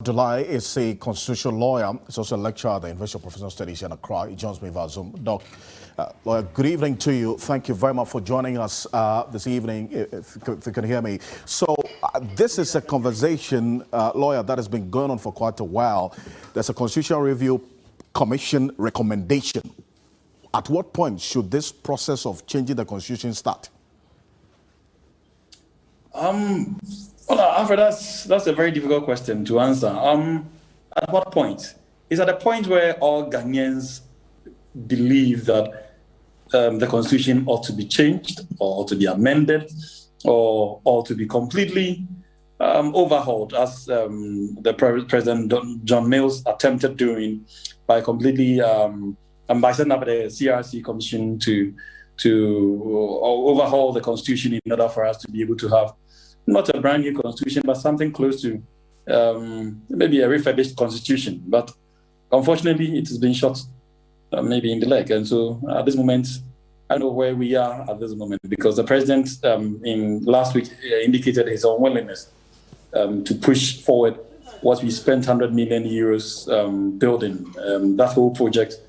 Abdulai is a constitutional lawyer. He's also a lecturer at the University of Professional Studies in Accra. He joins me via Zoom. Doc, lawyer, good evening to you. Thank you very much for joining us this evening, if you can hear me. So this is a conversation, lawyer, that has been going on for quite a while. There's a Constitutional Review Commission recommendation. At what point should this process of changing the Constitution start? Well, Alfred, that's a very difficult question to answer. At what point? Is at a point where all Ghanaians believe that the Constitution ought to be changed, or to be amended, or to be completely overhauled, as the President John Mills attempted doing by completely by setting up the CRC Commission to overhaul the Constitution in order for us to be able to have not a brand new constitution, but something close to maybe a refurbished constitution. But unfortunately, it has been shot maybe in the leg. And so at this moment, I don't know where we are at this moment, because the president in last week indicated his unwillingness to push forward what we spent 100 million euros building. That whole project,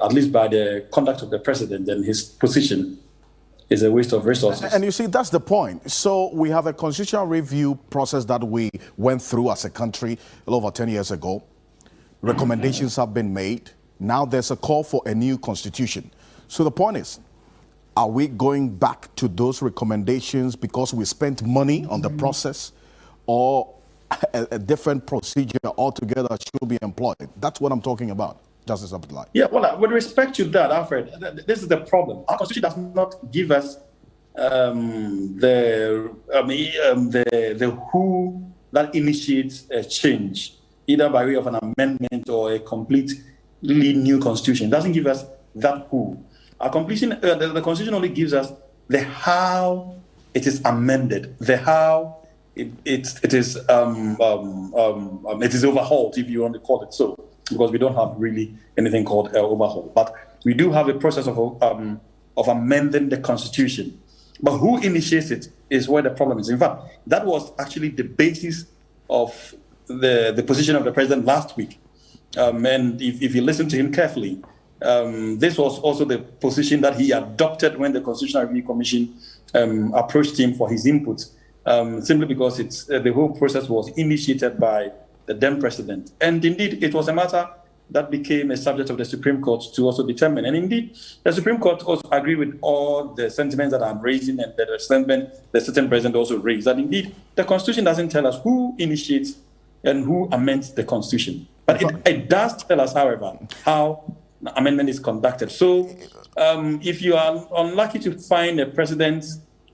at least by the conduct of the president and his position, is a waste of resources. And you see, that's the point. So we have a constitutional review process that we went through as a country a little over 10 years ago. Recommendations have been made. Now there's a call for a new constitution. So the point is, are we going back to those recommendations because we spent money on the process, or a different procedure altogether should be employed? That's what I'm talking about, Justice Abdulai. Yeah, well, with respect to that, Alfred, this is the problem. Our constitution does not give us the who that initiates a change, either by way of an amendment or a completely new constitution. It doesn't give us that who. Our completion, the constitution only gives us the how it is amended, the how it is overhauled, if you want to call it so, because we don't have really anything called overhaul. But we do have a process of amending the constitution. But who initiates it is where the problem is. In fact, that was actually the basis of the position of the president last week. And if you listen to him carefully, this was also the position that he adopted when the Constitutional Review Commission approached him for his input, simply because the whole process was initiated by the then president. And indeed, it was a matter that became a subject of the Supreme Court to also determine. And indeed, the Supreme Court also agreed with all the sentiments that I'm raising, and the sentiment the sitting president also raised, that indeed the Constitution doesn't tell us who initiates and who amends the Constitution. But it does tell us, however, how amendment is conducted. So if you are unlucky to find a president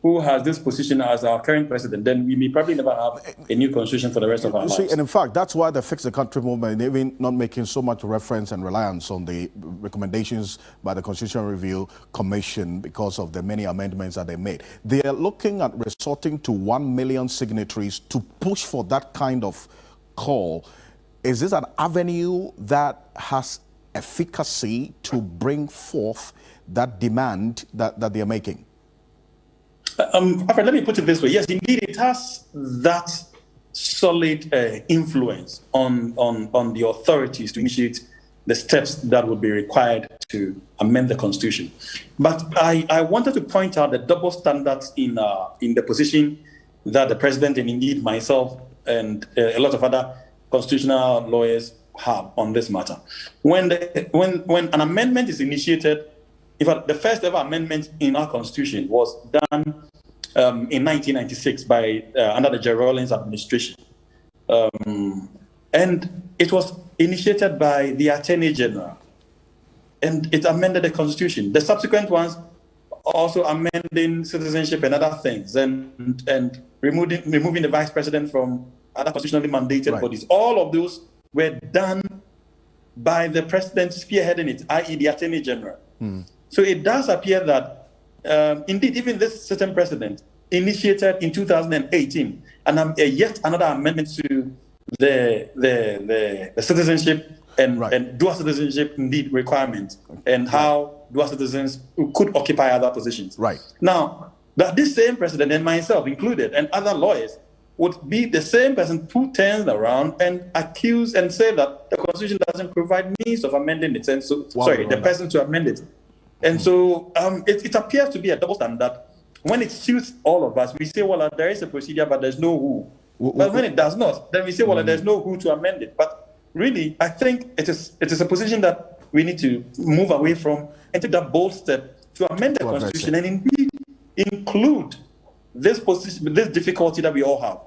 who has this position as our current president, then we may probably never have a new constitution for the rest of our lives. And in fact, that's why the Fix the Country movement, even not making so much reference and reliance on the recommendations by the Constitutional Review Commission because of the many amendments that they made. They are looking at resorting to 1 million signatories to push for that kind of call. Is this an avenue that has efficacy to bring forth that demand that they are making? Alfred, let me put it this way. Yes, indeed, it has that solid influence on the authorities to initiate the steps that would be required to amend the Constitution. But I wanted to point out the double standards in the position that the president, and indeed myself and a lot of other constitutional lawyers have on this matter. When an amendment is initiated, in fact, the first ever amendment in our Constitution was done in 1996 by under the Jerry Rawlings administration. And it was initiated by the Attorney General. And it amended the Constitution. The subsequent ones also amending citizenship and other things, and removing the Vice President from other constitutionally mandated bodies. All of those were done by the president spearheading it, i.e. the Attorney General. So it does appear that, indeed, even this certain president initiated in 2018 yet another amendment to the citizenship and dual citizenship indeed requirement, and how dual citizens could occupy other positions. Right. Now, that this same president, and myself included, and other lawyers, would be the same person who turns around and accuse and say that the Constitution doesn't provide means of amending it. And so, the person to amend it. And so it appears to be a double standard. When it suits all of us, we say, well, there is a procedure, but there's no who. But when it does not, then we say, well, there's no who to amend it. But really, I think it is a position that we need to move away from and take that bold step to amend the Constitution and indeed include this difficulty that we all have.